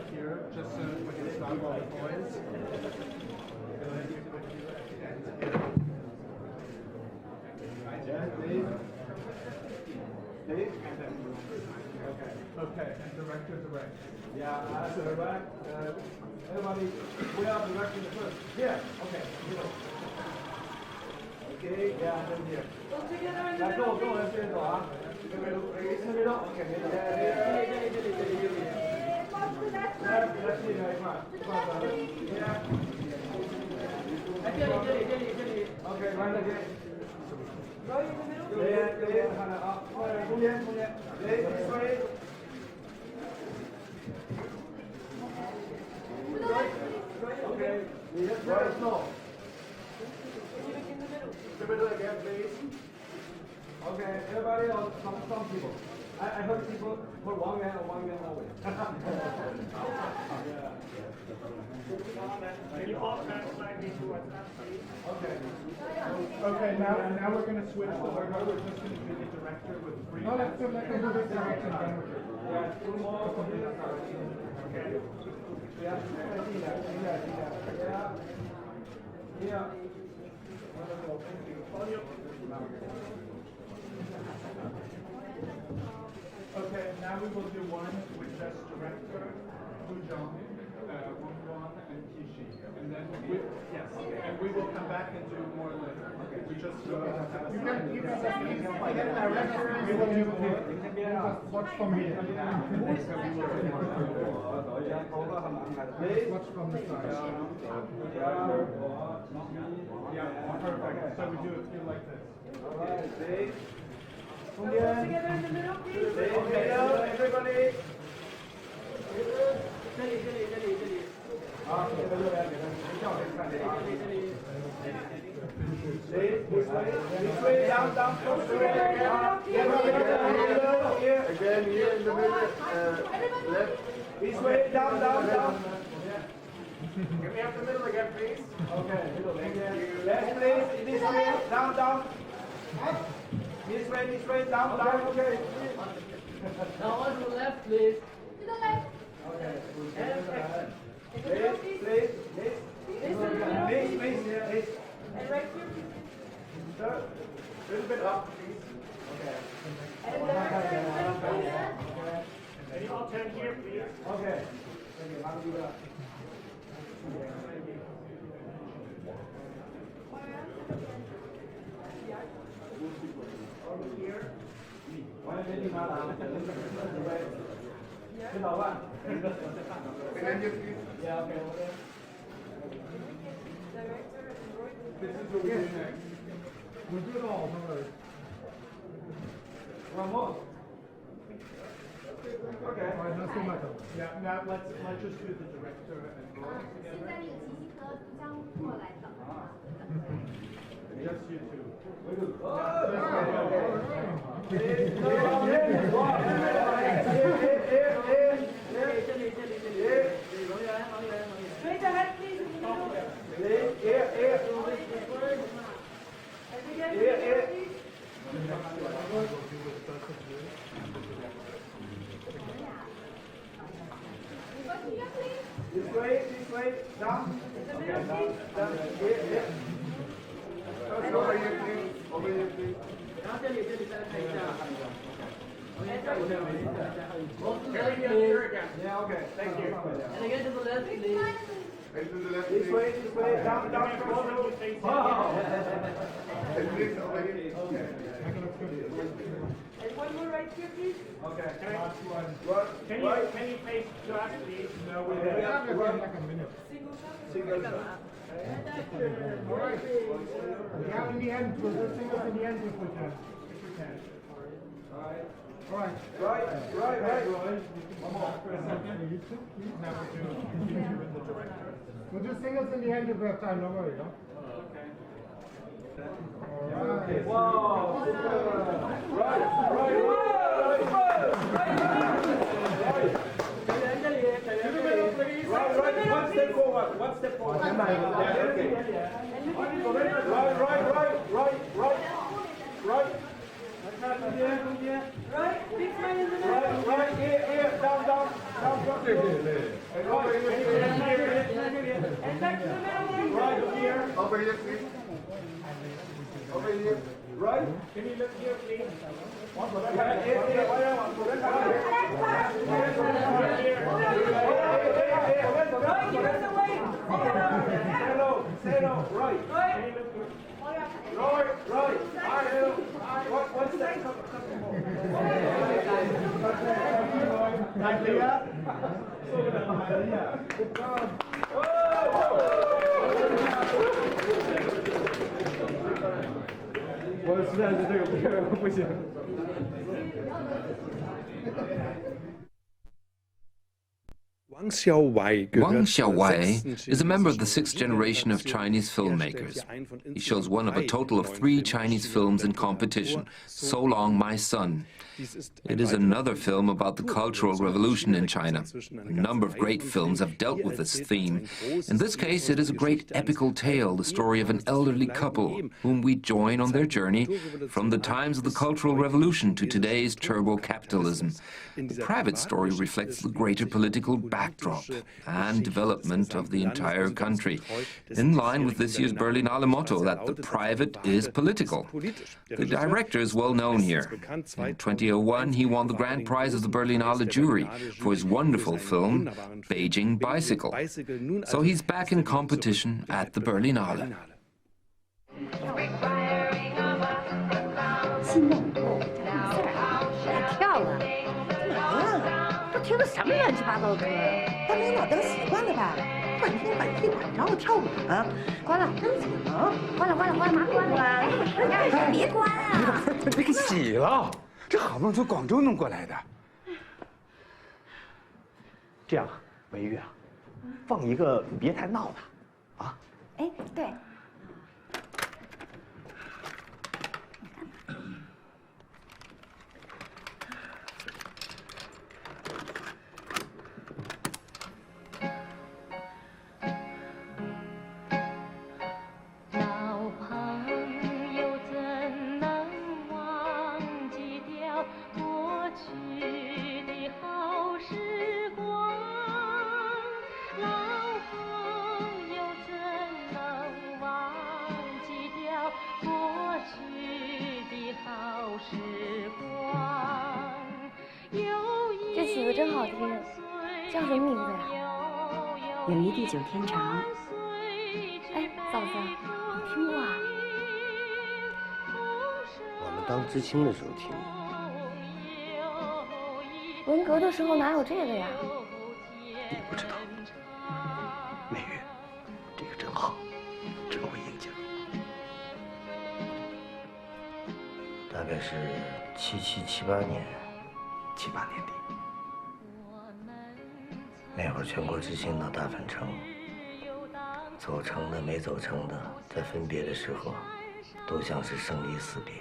left here, just so we can stop all the boys. Please. Okay, and director direct. Yeah, that's direct. Everybody, we are directing the first. Here. Okay. Okay, yeah, and then here. Go together in the 来，跟我 middle. 这边走啊。这边路，这边路。OK，没问题。来，来，这里来一块，一块走。哎，这里。OK，来这边。Roy in the middle. 这边，看看啊，中间。Okay, you just let us know. In the middle. Should we do it again, please? Okay, everybody else, some people. I heard people put Wang Yuan or Wang Yuan always. Can you pop back slightly towards us, please? Okay. Okay, now we're going to switch the order. We're just going to do the director with three. No, let's do this direction then with it. Yeah, two more. Okay. Yeah, yeah. Okay, now we will do one with just director, Bujang, Wangwan, and Kishi. And then we will come back and do more later. Okay. We just You can director, we will just watch from here. Watch from the side. Yeah, perfect. So we do it like this. Alright, please. Go together in the middle, please. Everybody. 这里。好，这个热量给他们笑给看这个。This way, down, close to it. Again, here in the middle, left. This way, down. Can we have the middle again, please? Okay, middle again. Left, please. This way, down. This way, down. Okay. Now on to the left, please. Okay. Please. Please. And right here, please. Sir, a little bit up, please. Okay. And director in the middle, please. Can you all turn here, please? Okay. Thank you. How do you do that? Over here. 完了，别地方了，准备吃早饭。Yeah, okay, okay. Director and Roy. This is what we do next. We do it all, no worries. One more. Okay. Alright, let's do Michael. Yeah, now let's just do the director and Roy 现 together. 在那个琪琪和杜江过来等。 Just you two. Very good. Oh, Straight ahead, please. In the middle. And again, please. This way, down. In the middle, please. Down. Here. Over here, please. 然后这里再看一下。And right here. Go to the Carry left, me up here please. again. Yeah, okay. Thank you. And again to the left, please. This way, down. Michael, you face Wow. it. Okay. And one more right here, please. Okay. Can you face to us, please? No, we We have. have like a minute. Single shot. Single shot. Alright. Yeah, in the end, we'll do singles in the end if we can. Alright. Alright. Right. One more for a second. You too, please. Now we're doing you two and the director. We'll do singles in the end if we have time, don't worry, no? Okay. Alright. Wow. Right. One step forward. Yeah, okay. Right. Right, big man in the middle. Right, here, down. 对对对。Right here. Over here, please. Over here. Right. Can you look here, please? 往左边看，往左边看。Say no, right. Roy, right. What's that? 来，这个，我实在是这个不行。Wang Xiaowai is a member of the sixth generation of Chinese filmmakers. He shows one of a total of 3 Chinese films in competition, So Long, My Son. It is another film about the Cultural Revolution in China. A number of great films have dealt with this theme. In this case, it is a great epical tale, the story of an elderly couple whom we join on their journey from the times of the Cultural Revolution to today's turbo-capitalism. The private story reflects the greater political backdrop and development of the entire country, in line with this year's Berlinale motto that the private is political. The director is well known here. In 2001, he won the grand prize of the Berlinale jury for his wonderful film, Beijing Bicycle. So he's back in competition at the Berlinale. 心动，还跳了，都听的什么乱七八糟歌？当领导等习惯了吧？管天管地管着我跳舞呢。关了，真行！关了，马上关了！别关啊！别给洗了，这好不容易从广州弄过来的。这样，文玉啊，放一个别太闹的，啊？哎，对。 这曲子真好听，叫什么名字呀？友谊地久天长。哎，嫂子，你听过啊？我们当知青的时候听的。文革的时候哪有这个呀？你不知道，美玉，这个真好，真会应景。大概是77、78年，78年底。 那会儿全国知青闹大返城，走成的没走成的，在分别的时候，都像是生离死别。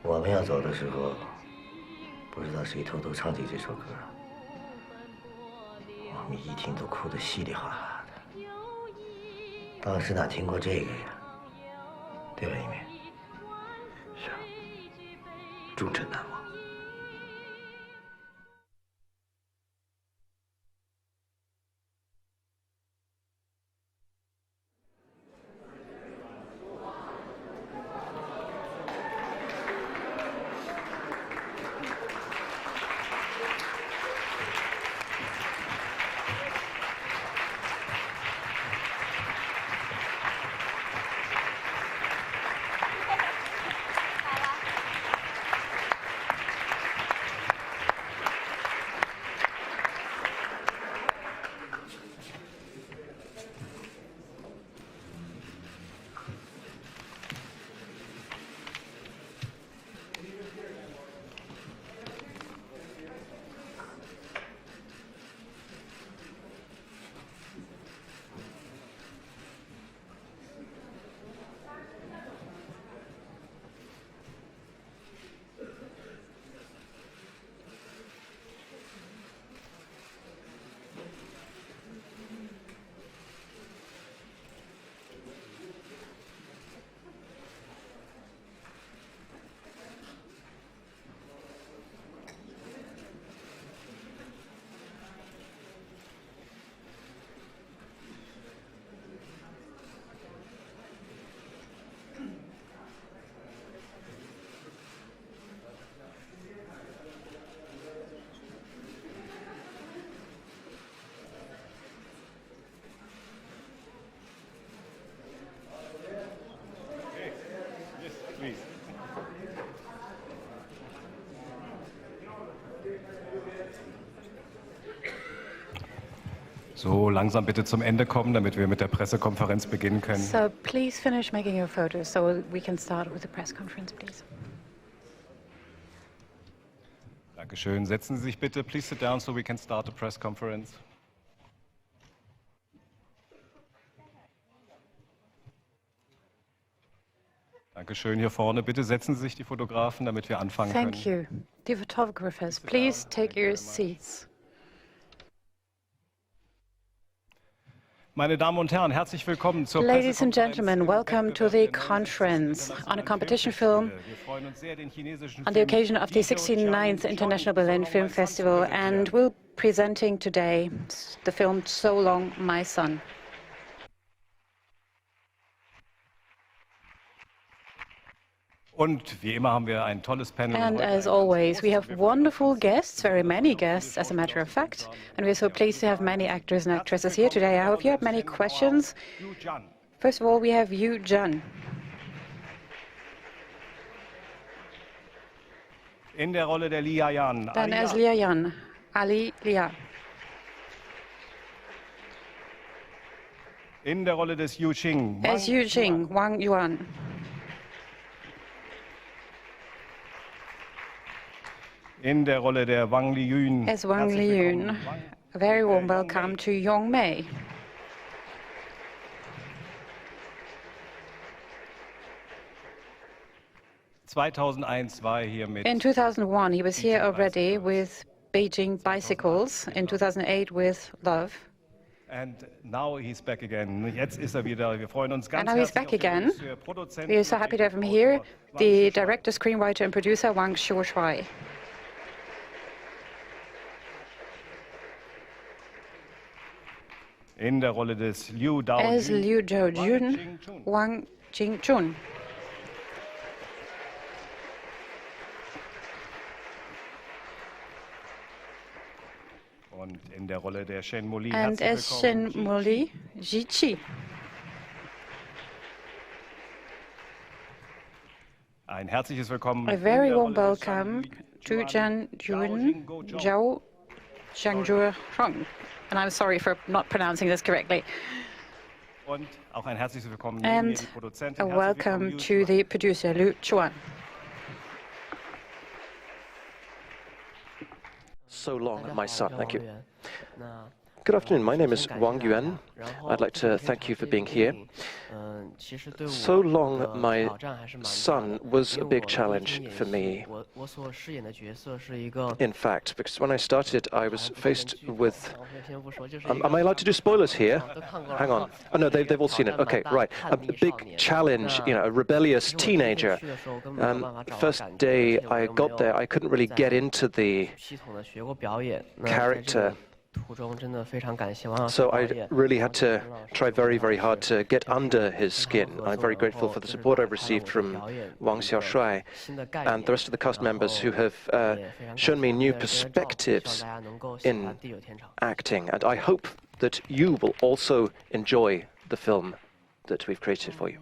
我们要走的时候，不知道谁偷偷唱起这首歌，我们一听都哭得稀里哗啦的。当时哪听过这个呀？对吧，一鸣？是啊，终身难忘。 好了， So langsam bitte zum Ende kommen, damit wir mit der Pressekonferenz beginnen können. So please finish making your photos so we can start with the press conference, please. Dankeschön. Setzen Sie sich bitte. Please sit down so we can start the press conference. Dankeschön. Hier vorne. Bitte setzen Sie sich, die Fotografen, damit wir anfangen können. Thank you. The photographers, please take your seats. Meine Damen und Herren, herzlich willkommen zur Ladies and gentlemen, welcome to the conference on a competition film on the occasion of the 69th International Berlin Film Festival, and we're presenting today the film So Long, My Son. Und wie immer haben wir ein tolles Panel. And as always, we have wonderful guests, very many guests, as a matter of fact. And we're so pleased to have many actors and actresses here today. I hope you have many questions. First of all, we have Yu Jun. In der Rolle der Lia Yan. Then as Lia Yan, Ali Lia. In der Rolle des Yu Qing. As Yu Jing, Wang Yuan. In der Rolle der Wang Liyun. As Wang Liyun, a very warm welcome to Yong Mei. In 2001, he was here already with Beijing Bicycles. In 2008, with Love. And now he's back again. Jetzt ist wieder. Wir freuen uns ganz and now he's back again. We are so happy to have him here, the director, screenwriter, and producer Wang Xiushui. In der Rolle des Liu Dao as Liu Daojun, Wang Jingchun. Und in der Rolle der Shen Muli. And as Shen Muli, Ji Qi. Ein herzliches Willkommen. A very warm welcome to Zhan Yun Zhao Zhangzhu Hong. And I'm sorry for not pronouncing this correctly. Und auch ein herzliches Willkommen and a welcome to the producer, Lu Chuan. So long, my son. Thank you. Good afternoon. My name is Wang Yuan. I'd like to thank you for being here. So Long, My Son was a big challenge for me. In fact, because when I started, I was faced with... am I allowed to do spoilers here? Hang on. Oh, no, they've all seen it. Okay, right. A big challenge, you know, a rebellious teenager. First day I got there, I couldn't really get into the character. So I really had to try very, very hard to get under his skin. I'm very grateful for the support I've received from Wang Xiushui and the rest of the cast members who have shown me new perspectives in acting. And I hope that you will also enjoy the film that we've created for you.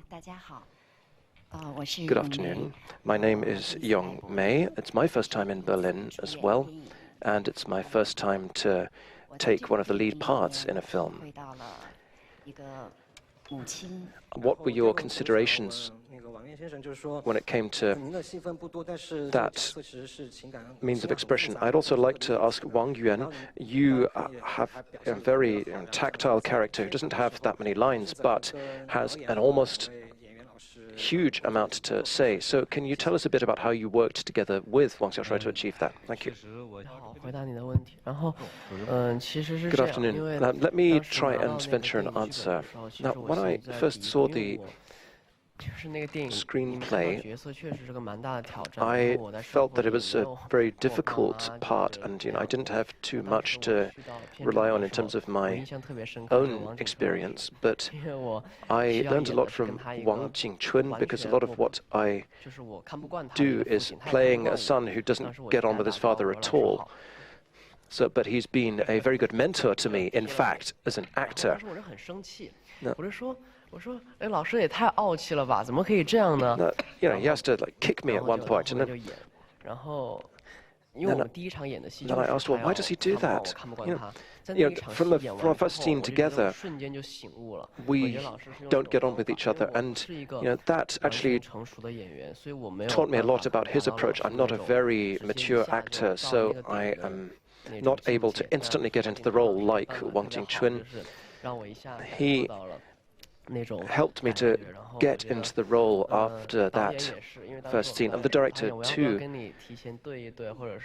Good afternoon. My name is Yong Mei. It's my first time in Berlin as well, and it's my first time to take one of the lead parts in a film. What were your considerations when it came to that means of expression? I'd also like to ask Wang Yuan, you have a very tactile character who doesn't have that many lines, but has an almost huge amount to say. So can you tell us a bit about how you worked together with Wang Xiushui to achieve that? Thank you. Good afternoon. Let me try and venture an answer. Now, when I first saw the screenplay, I felt that it was a very difficult part, and I didn't have too much to rely on in terms of my own experience. But I learned a lot from Wang Jingchun, because a lot of what I do is playing a son who doesn't get on with his father at all. But he's been a very good mentor to me, in fact, as an actor. No. He has to kick me at one point, and then then I asked, well, why does he do that? From our first scene together, we don't get on with each other, and that actually taught me a lot about his approach. I'm not a very mature actor, so I am not able to instantly get into the role like Wang Jingchun. He helped me to get into the role after that first scene. And the director too.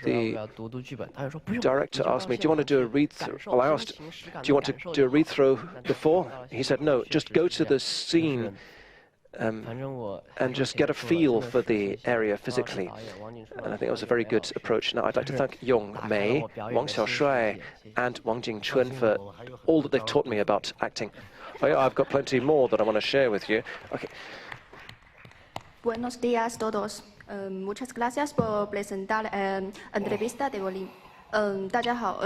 The director asked me, do you want to do a read-through? Well, I asked, do you want to do a read-through before? He said, no, just go to the scene and just get a feel for the area physically. And I think it was a very good approach. Now, I'd like to thank Yong Mei, Wang Xiaoshuai, and Wang Jingchun for all that they've taught me about acting. Oh, yeah, I've got plenty more that I want to share with you. Okay. Buenos días todos. Muchas gracias por presentar entrevista de Berlín. 大家好，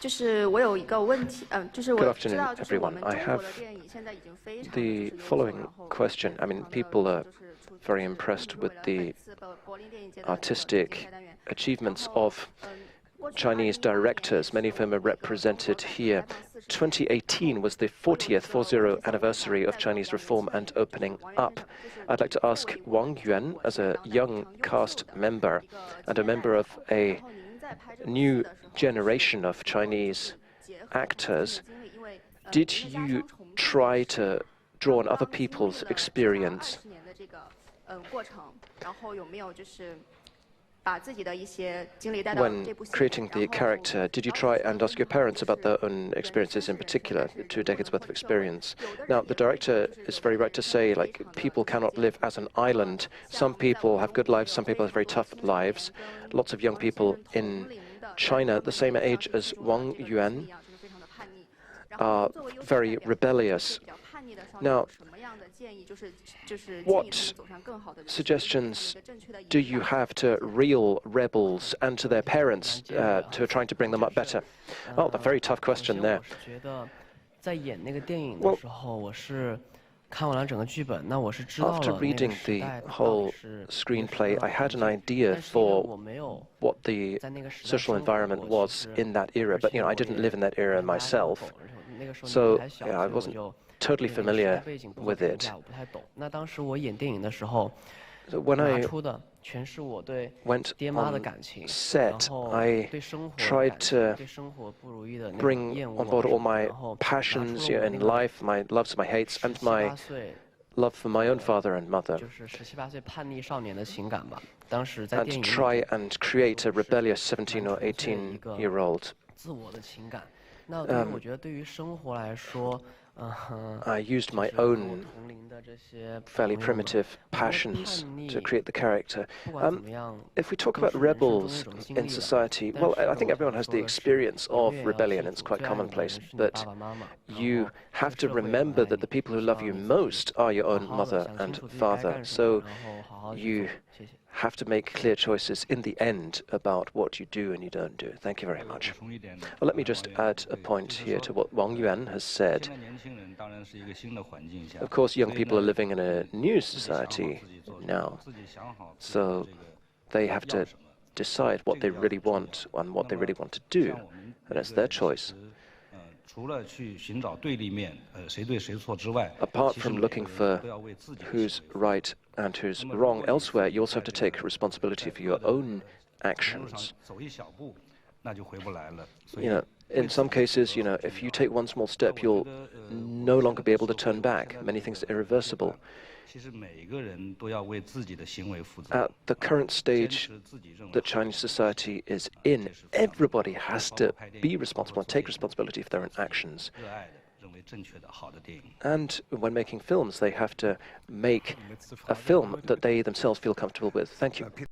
就是我有一个问题，就是我知道，就是我们中国的电影现在已经非常 The following question. I mean, people are very impressed with the artistic achievements of Chinese directors, many of whom are represented here. 2018 was the 40th anniversary of Chinese reform and opening up. I'd like to ask Wang Yuan, as a young cast member and a member of a new generation of Chinese actors, did you try to draw on other people's experience? When creating the character, did you try and ask your parents about their own experiences, in particular, 2 decades worth of experience? Now, the director is very right to say, like, people cannot live as an island. Some people have good lives, some people have very tough lives. Lots of young people in China, the same age as Wang Yuan, are very rebellious. Now, what suggestions do you have to real rebels and to their parents to trying to bring them up better? Oh, a very tough question there. Well, after reading the whole screenplay, I had an idea for what the social environment was in that era, but I didn't live in that era myself, so I wasn't totally familiar with it. So when I went on set, I tried to bring on board all my passions in life, my loves, my hates, and my love for my own father and mother, and try and create a rebellious 17 or 18-year-old. I used my own fairly primitive passions to create the character. If we talk about rebels in society, well, I think everyone has the experience of rebellion. It's quite commonplace. But you have to remember that the people who love you most are your own mother and father. So you have to make clear choices in the end about what you do and you don't do. Thank you very much. Well, let me just add a point here to what Wang Yuan has said. Of course, young people are living in a new society now, so they have to decide what they really want and what they really want to do, and it's their choice. Apart from looking for who's right and who's wrong elsewhere, you also have to take responsibility for your own actions. In some cases, if you take one small step, you'll no longer be able to turn back. Many things are irreversible. At the current stage that Chinese society is in, everybody has to be responsible and take responsibility for their own actions. And when making films, they have to make a film that they themselves feel comfortable with. Thank you.